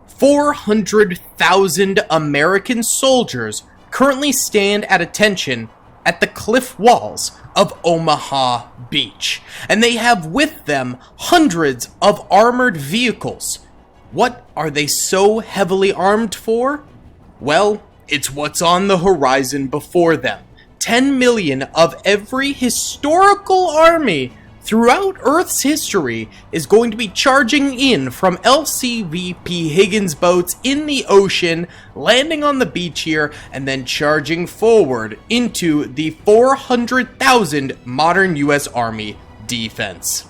400,000 American soldiers currently stand at attention at the cliff walls of Omaha Beach, and they have with them hundreds of armored vehicles. What are they so heavily armed for? Well, it's what's on the horizon before them. 10 million of every historical army throughout Earth's history is going to be charging in from LCVP Higgins boats in the ocean, landing on the beach here, and then charging forward into the 400,000 modern US Army defense.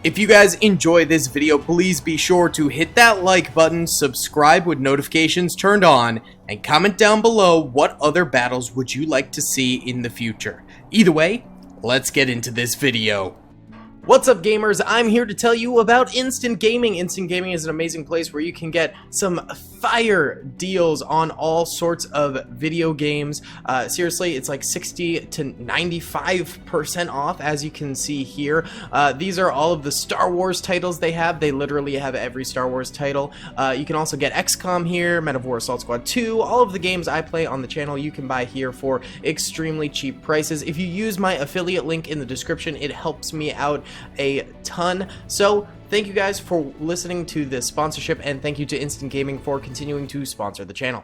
If you guys enjoy this video, please be sure to hit that like button, subscribe with notifications turned on, and comment down below what other battles would you like to see in the future. Either way, let's get into this video. What's up, gamers? I'm here to tell you about Instant Gaming. Instant Gaming is an amazing place where you can get some fire deals on all sorts of video games. Seriously, it's like 60 to 95% off, as you can see here. These are all of the Star Wars titles they have. They literally have every Star Wars title. You can also get XCOM here, Men of War Assault Squad 2. All of the games I play on the channel you can buy here for extremely cheap prices. If you use my affiliate link in the description, it helps me out a ton. So thank you guys for listening to this sponsorship, and thank you to Instant Gaming for continuing to sponsor the channel.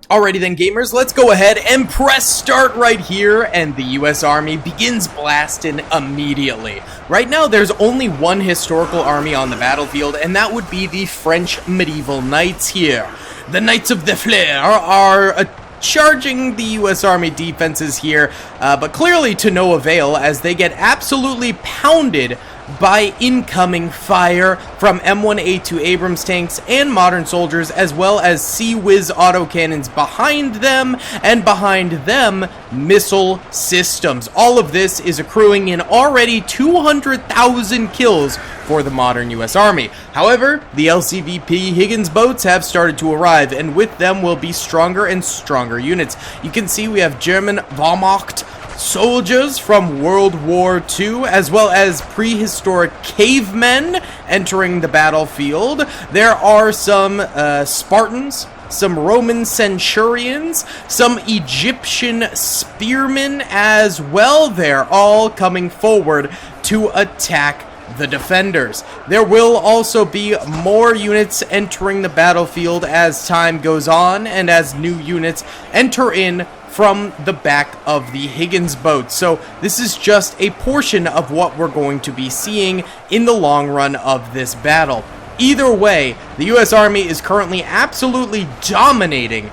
Alrighty then, gamers, let's go ahead and press start right here, and the US Army begins blasting immediately. Right now there's only one historical army on the battlefield, and that would be the French medieval knights here. The Knights of the Fleur are charging the US Army defenses here, but clearly to no avail, as they get absolutely pounded by incoming fire from M1A2 Abrams tanks and modern soldiers, as well as Sea-Whiz autocannons behind them, and behind them, missile systems. All of this is accruing in already 200,000 kills for the modern US Army. However, the LCVP Higgins boats have started to arrive, and with them will be stronger and stronger units. You can see we have German Wehrmacht soldiers from World War II, as well as prehistoric cavemen entering the battlefield. There are some Spartans, some Roman centurions, some Egyptian spearmen as well. They're all coming forward to attack the defenders. There will also be more units entering the battlefield as time goes on, and as new units enter in from the back of the Higgins boat. So this is just a portion of what we're going to be seeing in the long run of this battle. Either way, the US Army is currently absolutely dominating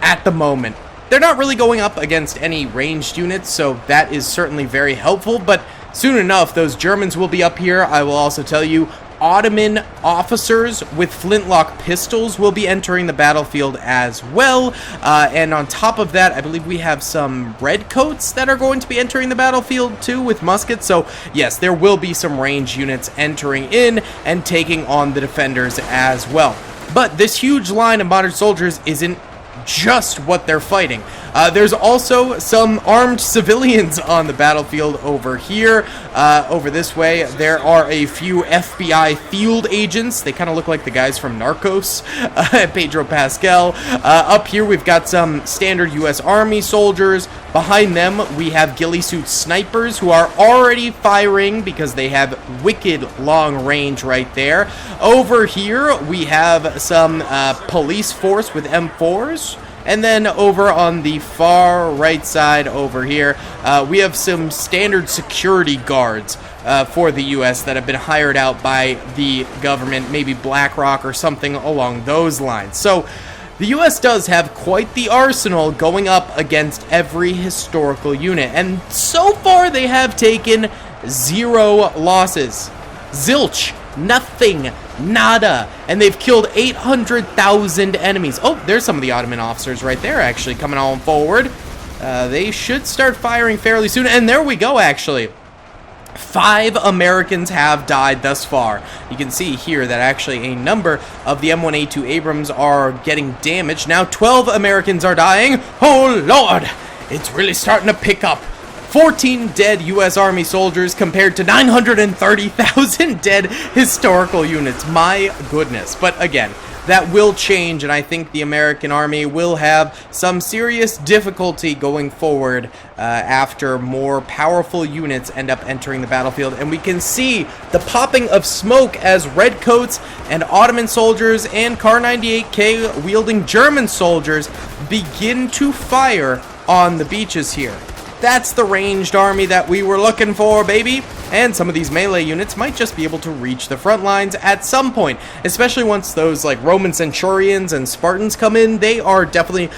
at the moment. They're not really going up against any ranged units, so that is certainly very helpful, but soon enough those Germans will be up here. I will also tell you, Ottoman officers with flintlock pistols will be entering the battlefield as well, and on top of that, I believe we have some redcoats that are going to be entering the battlefield too with muskets. So yes, there will be some ranged units entering in and taking on the defenders as well. But this huge line of modern soldiers isn't just what they're fighting. There's also some armed civilians on the battlefield over here. Over this way, there are a few FBI field agents. They kind of look like the guys from Narcos, Pedro Pascal. Up here, we've got some standard US Army soldiers. Behind them, we have ghillie suit snipers who are already firing because they have wicked long range right there. Over here, we have some police force with M4s. And then over on the far right side over here, we have some standard security guards for the U.S. that have been hired out by the government, maybe BlackRock or something along those lines. So the U.S. does have quite the arsenal going up against every historical unit, and so far they have taken 0 losses. Zilch. Nothing. Nada. And they've killed 800,000 enemies. Oh, there's some of the Ottoman officers right there, actually, coming on forward. They should start firing fairly soon. And there we go, actually. 5 Americans have died thus far. You can see here that actually a number of the M1A2 Abrams are getting damaged. Now 12 Americans are dying. Oh, Lord! It's really starting to pick up 14 dead U.S. Army soldiers compared to 930,000 dead historical units. My goodness. But again, that will change, and I think the American Army will have some serious difficulty going forward after more powerful units end up entering the battlefield. And we can see the popping of smoke as redcoats and Ottoman soldiers and Kar 98K wielding German soldiers begin to fire on the beaches here. That's the ranged army that we were looking for, baby. And some of these melee units might just be able to reach the front lines at some point, especially once those like Roman centurions and Spartans come in. They are definitely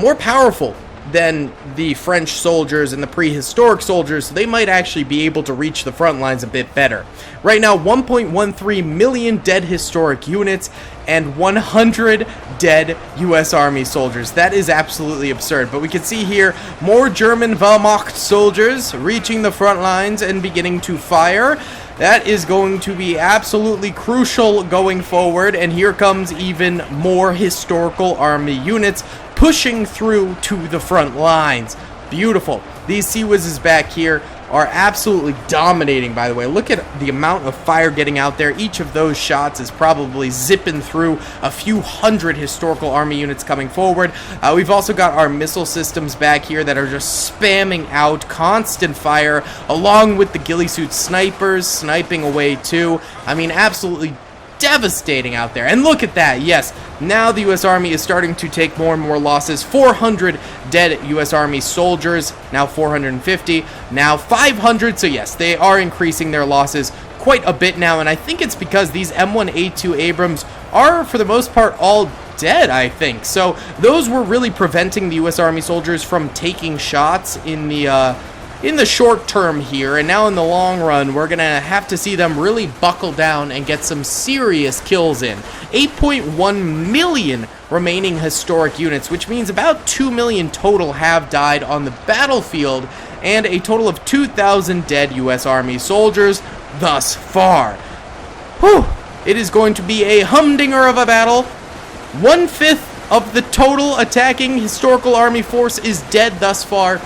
more powerful than the French soldiers and the prehistoric soldiers, so they might actually be able to reach the front lines a bit better. Right now, 1.13 million dead historic units and 100 dead U.S. Army soldiers. That is absolutely absurd. But we can see here more German Wehrmacht soldiers reaching the front lines and beginning to fire. That is going to be absolutely crucial going forward. And here comes even more historical army units pushing through to the front lines. Beautiful. These Sea Whizzes back here are absolutely dominating, by the way. Look at the amount of fire getting out there. Each of those shots is probably zipping through a few hundred historical army units coming forward. We've also got our missile systems back here that are just spamming out constant fire, along with the ghillie suit snipers sniping away too. I mean, absolutely devastating out there. And look at that. Yes, now the U.S. Army is starting to take more and more losses. 400 dead U.S. Army soldiers, now 450, now 500. So yes, they are increasing their losses quite a bit now, and I think it's because these M1A2 Abrams are, for the most part, all dead, I think. So those were really preventing the U.S. Army soldiers from taking shots in the short term here, and now in the long run, we're gonna have to see them really buckle down and get some serious kills in. 8.1 million remaining historic units, which means about 2 million total have died on the battlefield, and a total of 2,000 dead U.S. Army soldiers thus far. Whew! It is going to be a humdinger of a battle. 1/5 of the total attacking historical army force is dead thus far.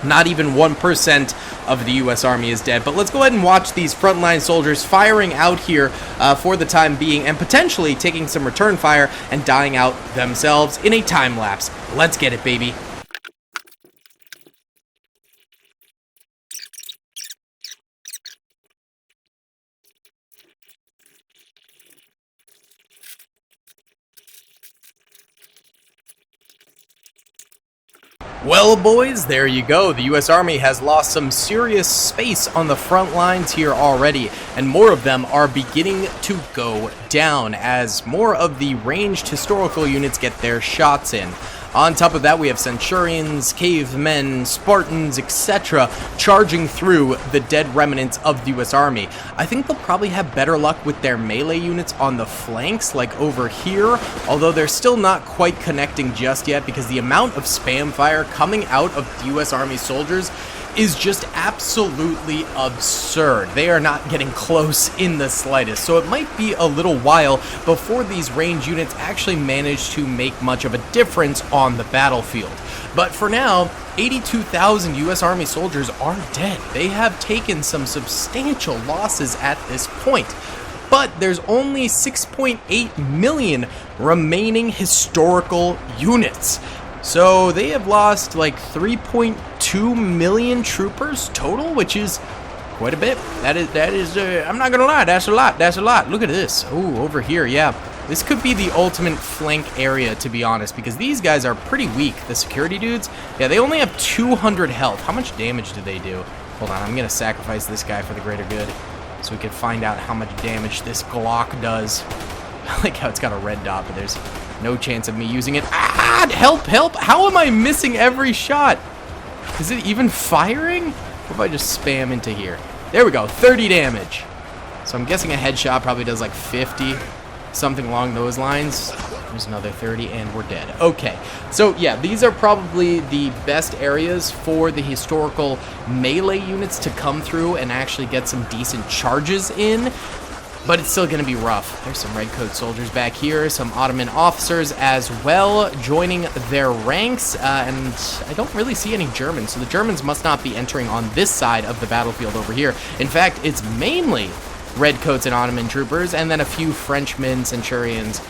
Not even 1% of the U.S. Army is dead. But let's go ahead and watch these frontline soldiers firing out here for the time being, and potentially taking some return fire and dying out themselves in a time lapse. Let's get it, baby. Well, boys, there you go. The U.S. Army has lost some serious space on the front lines here already, and more of them are beginning to go down as more of the ranged historical units get their shots in. On top of that, we have Centurions, Cavemen, Spartans, etc. charging through the dead remnants of the U.S. Army. I think they'll probably have better luck with their melee units on the flanks, like over here, although they're still not quite connecting just yet because the amount of spam fire coming out of the U.S. Army soldiers is just absolutely absurd. They are not getting close in the slightest, so it might be a little while before these range units actually manage to make much of a difference on the battlefield. But for now, 82,000 U.S. Army soldiers are dead. They have taken some substantial losses at this point. But there's only 6.8 million remaining historical units. So they have lost like 3.2 million troopers total, which is quite a bit. That is I'm not gonna lie, that's a lot. Look at this. Oh, over here, yeah. This could be the ultimate flank area, to be honest, because these guys are pretty weak. The security dudes, yeah, they only have 200 health. How much damage do they do? Hold on, I'm gonna sacrifice this guy for the greater good, so we can find out how much damage this Glock does. I like how it's got a red dot, but there's no chance of me using it. Ah! Help! How am I missing every shot? Is it even firing? What if I just spam into here? There we go, 30 damage. So I'm guessing a headshot probably does like 50, something along those lines. There's another 30, and we're dead. Okay, so yeah, these are probably the best areas for the historical melee units to come through and actually get some decent charges in. but it's still going to be rough. There's some Redcoat soldiers back here, some Ottoman officers as well joining their ranks, and I don't really see any Germans, so the Germans must not be entering on this side of the battlefield over here. In fact, it's mainly Redcoats and Ottoman troopers, and then a few Frenchmen, Centurions.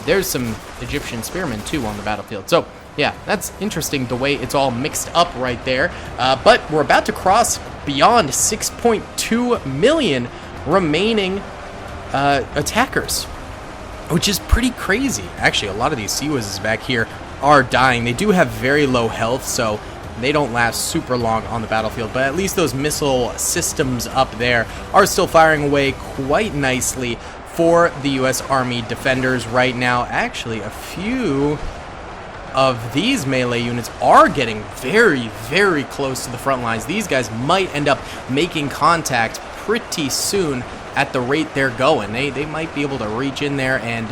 There's some Egyptian spearmen too on the battlefield. So yeah, that's interesting the way it's all mixed up right there. But we're about to cross beyond 6.2 million remaining attackers, which is pretty crazy. Actually, a lot of these Siwazes back here are dying. They do have very low health, so they don't last super long on the battlefield, but at least those missile systems up there are still firing away quite nicely for the U.S. Army defenders right now. Actually, a few of these melee units are getting very, very close to the front lines. These guys might end up making contact pretty soon at the rate they're going. They might be able to reach in there and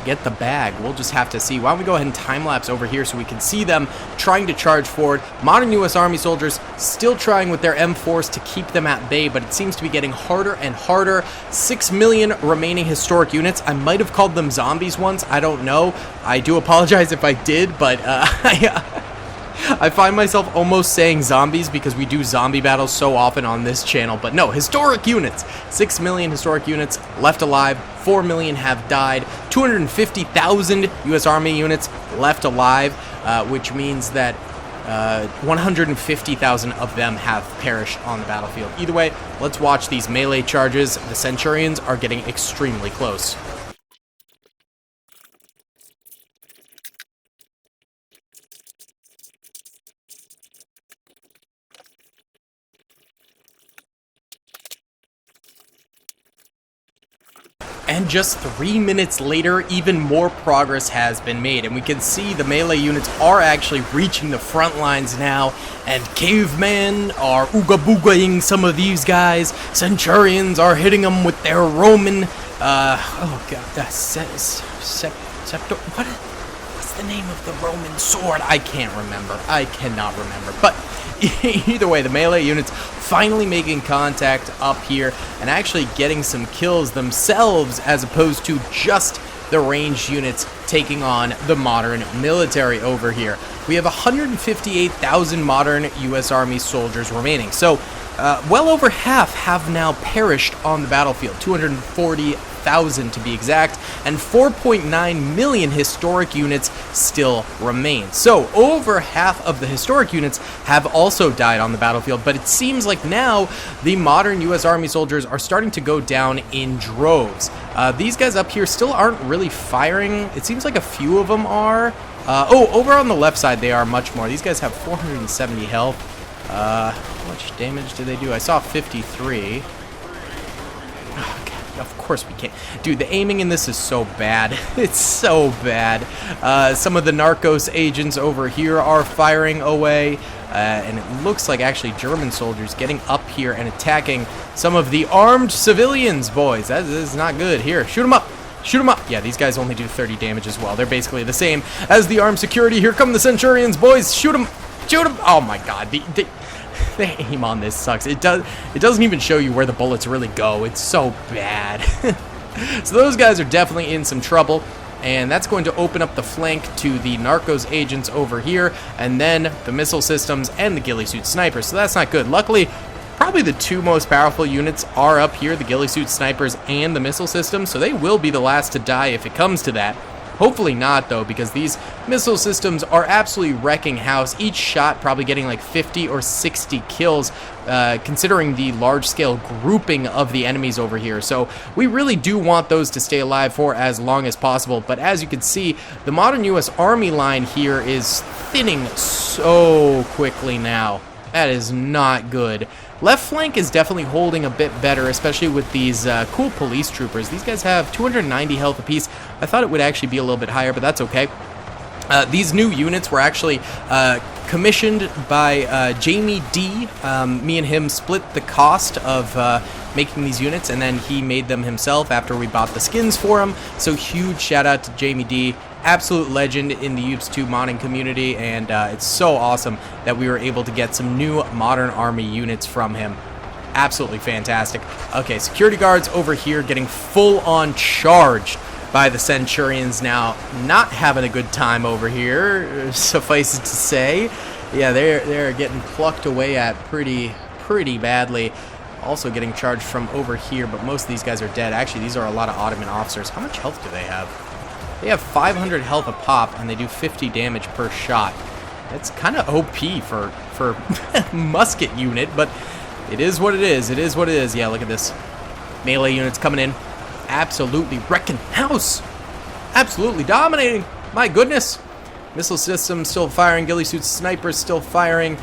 get the bag. We'll just have to see. Why don't we go ahead and time-lapse over here so we can see them trying to charge forward. Modern U.S. Army soldiers still trying with their M4s to keep them at bay, but it seems to be getting harder and harder. 6 million remaining historic units. I might have called them zombies once. I don't know. I do apologize if I did, but I find myself almost saying zombies because we do zombie battles so often on this channel. But no, historic units. 6 million historic units left alive. 4 million have died. 250,000 U.S. Army units left alive, which means that 150,000 of them have perished on the battlefield. Either way, let's watch these melee charges. The Centurions are getting extremely close. And just 3 minutes later, even more progress has been made, and we can see the melee units are actually reaching the front lines now, and Cavemen are ooga-boogaing some of these guys. Centurions are hitting them with their Roman, what's the name of the Roman sword? I can't remember. I cannot remember, but either way, the melee units finally making contact up here and actually getting some kills themselves as opposed to just the ranged units taking on the modern military over here. We have 158,000 modern U.S. Army soldiers remaining. So well over half have now perished on the battlefield, 240,000 to be exact, and 4.9 million historic units still remain. So over half of the historic units have also died on the battlefield, but it seems like now the modern U.S. Army soldiers are starting to go down in droves. These guys up here still aren't really firing. It seems like a few of them are. Over on the left side they are much more. These guys have 470 health. How much damage do they do? I saw 53. Oh, God, of course we can't. Dude, the aiming in this is so bad. It's so bad. Some of the Narcos agents over here are firing away. And it looks like actually German soldiers getting up here and attacking some of the armed civilians, boys. That is not good. Here, shoot them up. Shoot them up. Yeah, these guys only do 30 damage as well. They're basically the same as the armed security. Here come the Centurions, boys. Shoot them. Shoot them. Oh my God. The aim on this sucks. It doesn't even show you where the bullets really go. It's so bad. So those guys are definitely in some trouble. And that's going to open up the flank to the Narcos agents over here, and then the missile systems and the ghillie suit snipers. So that's not good. Luckily, probably the two most powerful units are up here, the ghillie suit snipers and the missile systems, so they will be the last to die if it comes to that. Hopefully not, though, because these missile systems are absolutely wrecking house. Each shot probably getting like 50 or 60 kills, considering the large-scale grouping of the enemies over here. So we really do want those to stay alive for as long as possible. But as you can see, the modern U.S. Army line here is thinning so quickly now. That is not good. Left flank is definitely holding a bit better, especially with these cool police troopers. These guys have 290 health apiece. I thought it would actually be a little bit higher, but that's okay. These new units were actually commissioned by Jamie D. Me and him split the cost of making these units, and then he made them himself after we bought the skins for him. So huge shout out to Jamie D. Absolute legend in the UEBS 2 modding community, and it's so awesome that we were able to get some new modern army units from him. absolutely fantastic. Okay, security guards over here getting full-on charged by the Centurions now. Not having a good time over here, suffice it to say. Yeah, they're getting plucked away at pretty badly. Also getting charged from over here, but most of these guys are dead. Actually, these are a lot of Ottoman officers. How much health do they have? They have 500 health a pop, and they do 50 damage per shot. That's kind of OP for musket unit, but it is what it is. It is what it is. Yeah, look at this. Melee units coming in. Absolutely wrecking house. Absolutely dominating. My goodness. Missile systems still firing. Ghillie suit snipers still firing.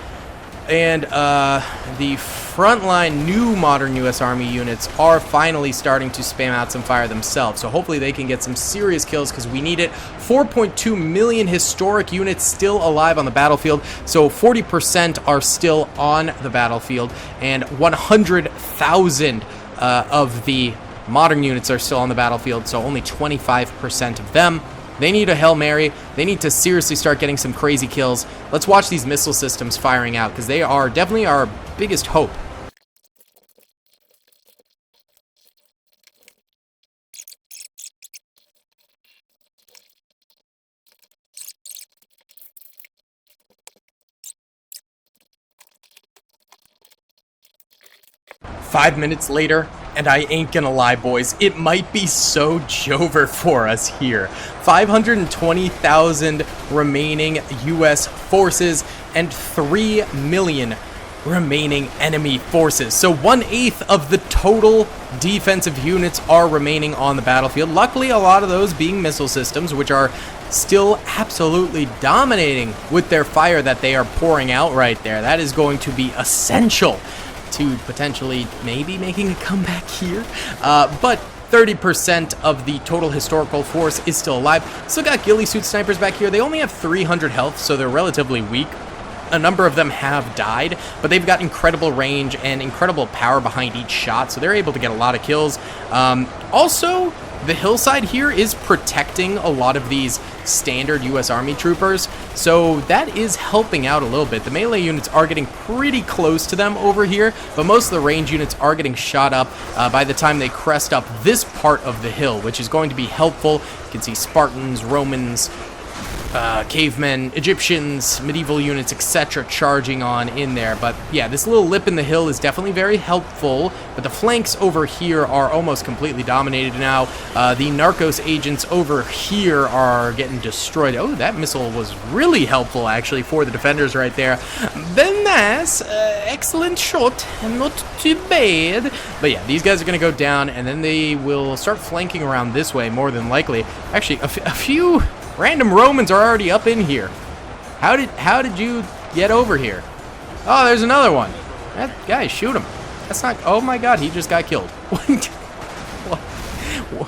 And the frontline new modern U.S. Army units are finally starting to spam out some fire themselves. So hopefully they can get some serious kills because we need it. 4.2 million historic units still alive on the battlefield. So 40% are still on the battlefield. And 100,000 of the modern units are still on the battlefield. So only 25% of them. They need a Hail Mary. They need to seriously start getting some crazy kills. Let's watch these missile systems firing out because they are definitely our biggest hope. Five minutes later, and I ain't gonna lie, boys, it might be so Jover for us here. 520,000 remaining U.S. forces and 3 million remaining enemy forces. So 1/8 of the total defensive units are remaining on the battlefield. Luckily, a lot of those being missile systems, which are still absolutely dominating with their fire that they are pouring out right there. That is going to be essential to potentially maybe making a comeback here. But 30% of the total historical force is still alive. Still got ghillie suit snipers back here. They only have 300 health, so they're relatively weak. A number of them have died, but they've got incredible range and incredible power behind each shot, so they're able to get a lot of kills. Also, the hillside here is protecting a lot of these standard U.S. Army troopers, so that is helping out a little bit. The melee units are getting pretty close to them over here, but most of the range units are getting shot up by the time they crest up this part of the hill, which is going to be helpful. You can see Spartans, Romans, cavemen, Egyptians, medieval units, etc. charging on in there. But yeah, this little lip in the hill is definitely very helpful, but the flanks over here are almost completely dominated now. The Narcos agents over here are getting destroyed. Oh, that missile was really helpful actually for the defenders right there. Very nice, excellent shot, not too bad. But yeah, these guys are going to go down, and then they will start flanking around this way more than likely. Actually, a few random Romans are already up in here. How did you get over here? Oh, there's another one. That guy, shoot him. That's not. Oh my God, he just got killed.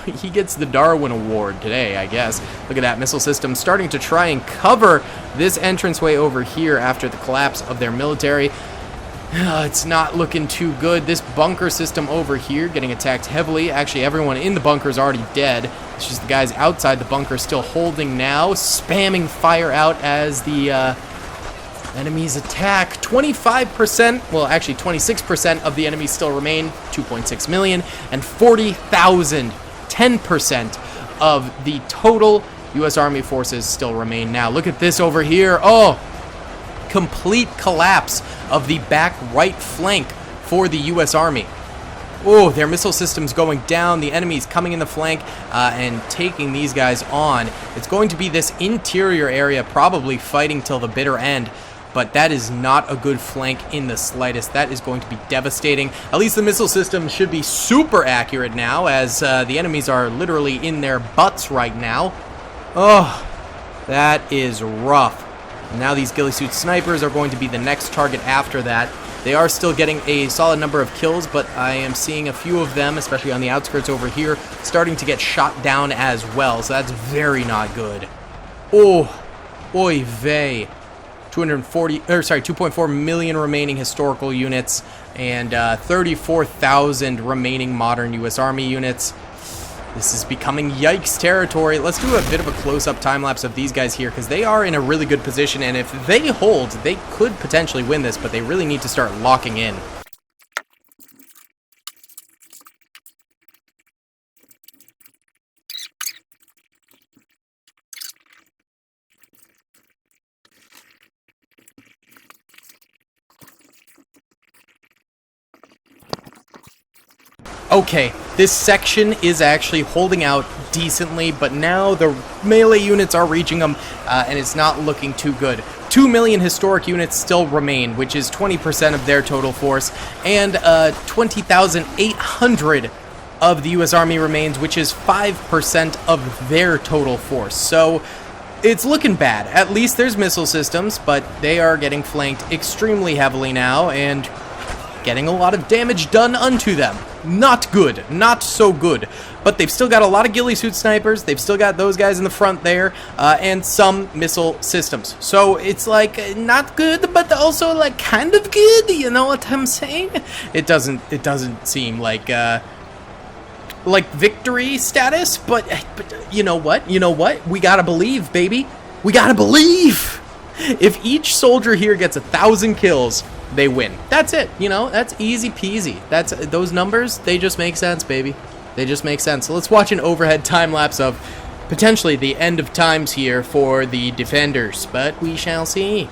He gets the Darwin Award today, I guess. Look at that missile system starting to try and cover this entranceway over here after the collapse of their military. It's not looking too good. This bunker system over here getting attacked heavily. Actually, everyone in the bunker is already dead. It's just the guys outside the bunker still holding now, spamming fire out as the enemies attack. 25%, well, actually 26% of the enemies still remain, 2.6 million, and 40,000, 10% of the total U.S. Army forces still remain now. Look at this over here. Oh, complete collapse of the back right flank for the U.S. Army. Oh, their missile system's going down. The enemy's coming in the flank and taking these guys on. It's going to be this interior area probably fighting till the bitter end, but that is not a good flank in the slightest. That is going to be devastating. At least the missile system should be super accurate now, as the enemies are literally in their butts right now. Oh, that is rough. Now these ghillie suit snipers are going to be the next target after that. They are still getting a solid number of kills, but I am seeing a few of them, especially on the outskirts over here, starting to get shot down as well, so that's very not good. Oh, oy vey. 2.4 million remaining historical units and 34,000 remaining modern U.S. Army units. This is becoming yikes territory. Let's do a bit of a close-up time-lapse of these guys here, because they are in a really good position, and if they hold, they could potentially win this, but they really need to start locking in. Okay, this section is actually holding out decently, but now the melee units are reaching them, and it's not looking too good. 2 million historic units still remain, which is 20% of their total force, and 20,800 of the U.S. Army remains, which is 5% of their total force. So it's looking bad. At least there's missile systems, but they are getting flanked extremely heavily now, and getting a lot of damage done unto them. Not good. Not so good. But they've still got a lot of ghillie suit snipers. They've still got those guys in the front there, and some missile systems. So it's like not good, but also like kind of good. You know what I'm saying? It doesn't seem like victory status, but you know what? You know what? We gotta believe, baby. We gotta believe. If each soldier here gets 1,000 kills, they win. That's it. You know, that's easy peasy. That's those numbers. They just make sense, baby. They just make sense. So let's watch an overhead time lapse of potentially the end of times here for the defenders, but we shall see.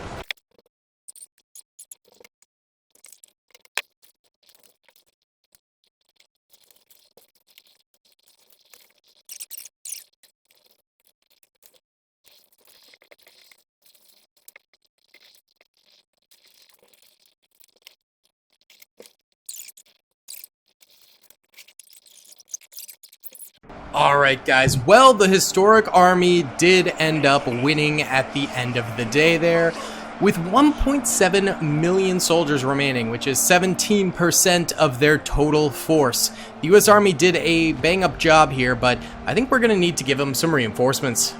Alright guys, well the historic army did end up winning at the end of the day there, with 1.7 million soldiers remaining, which is 17% of their total force. The US Army did a bang-up job here, but I think we're going to need to give them some reinforcements.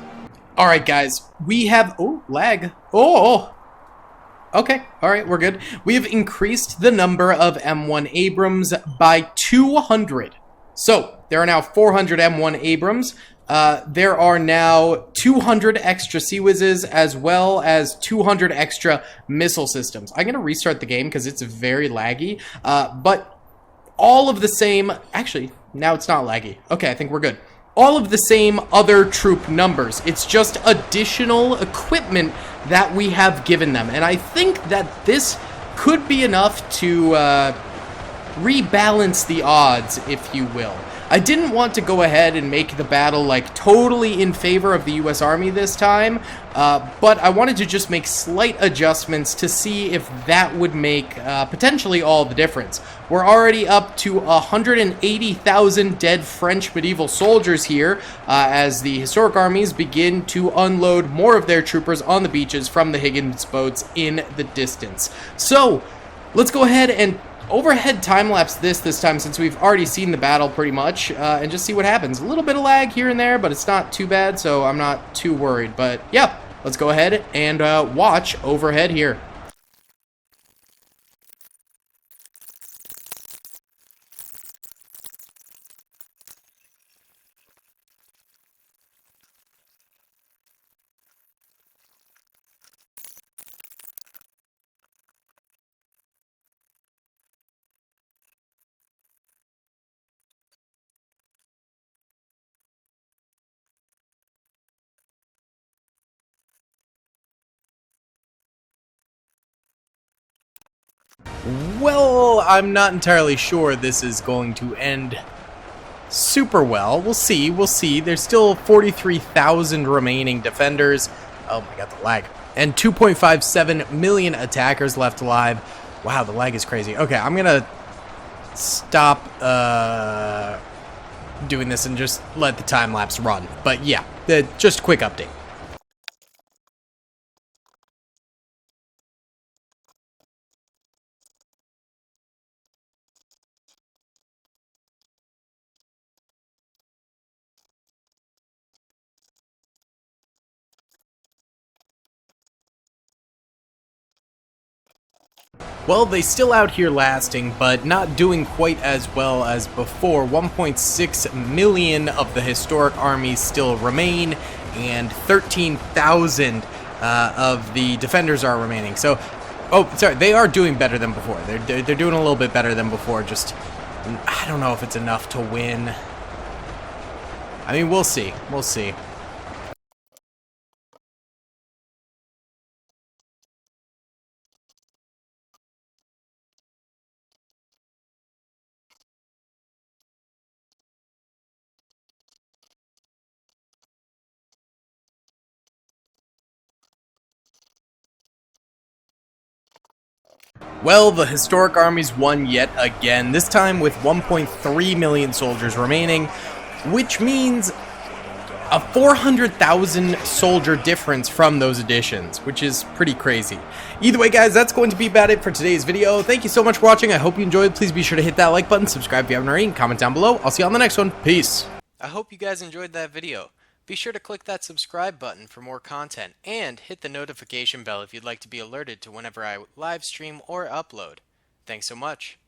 Alright guys, we have... oh, lag. Oh! Okay, alright, we're good. We have increased the number of M1 Abrams by 200. So, there are now 400 M1 Abrams. There are now 200 extra Sea Whizzes, as well as 200 extra missile systems. I'm going to restart the game because it's very laggy. But all of the same... actually, now it's not laggy. Okay, I think we're good. All of the same other troop numbers. It's just additional equipment that we have given them. And I think that this could be enough to... rebalance the odds, if you will. I didn't want to go ahead and make the battle like totally in favor of the US Army this time, but I wanted to just make slight adjustments to see if that would make potentially all the difference. We're already up to 180,000 dead French medieval soldiers here, as the historic armies begin to unload more of their troopers on the beaches from the Higgins boats in the distance. So, let's go ahead and overhead time-lapse this time, since we've already seen the battle pretty much, and just see what happens. A little bit of lag here and there, but it's not too bad, so I'm not too worried. But yeah, let's go ahead and watch overhead here. Well, I'm not entirely sure this is going to end super well. We'll see, we'll see. There's still 43,000 remaining defenders. Oh my god, the lag. And 2.57 million attackers left alive. Wow, the lag is crazy. Okay, I'm gonna stop doing this and just let the time lapse run. But yeah, just a quick update. Well, they still out here lasting, but not doing quite as well as before. 1.6 million of the historic armies still remain, and 13,000 of the defenders are remaining. So, oh, sorry, they are doing better than before. They're doing a little bit better than before. Just, I don't know if it's enough to win. I mean, we'll see. We'll see. Well, the historic armies won yet again, this time with 1.3 million soldiers remaining, which means a 400,000 soldier difference from those additions, which is pretty crazy. Either way, guys, that's going to be about it for today's video. Thank you so much for watching. I hope you enjoyed. Please be sure to hit that like button, subscribe if you haven't already, and comment down below. I'll see you on the next one. Peace. I hope you guys enjoyed that video. Be sure to click that subscribe button for more content, and hit the notification bell if you'd like to be alerted to whenever I live stream or upload. Thanks so much.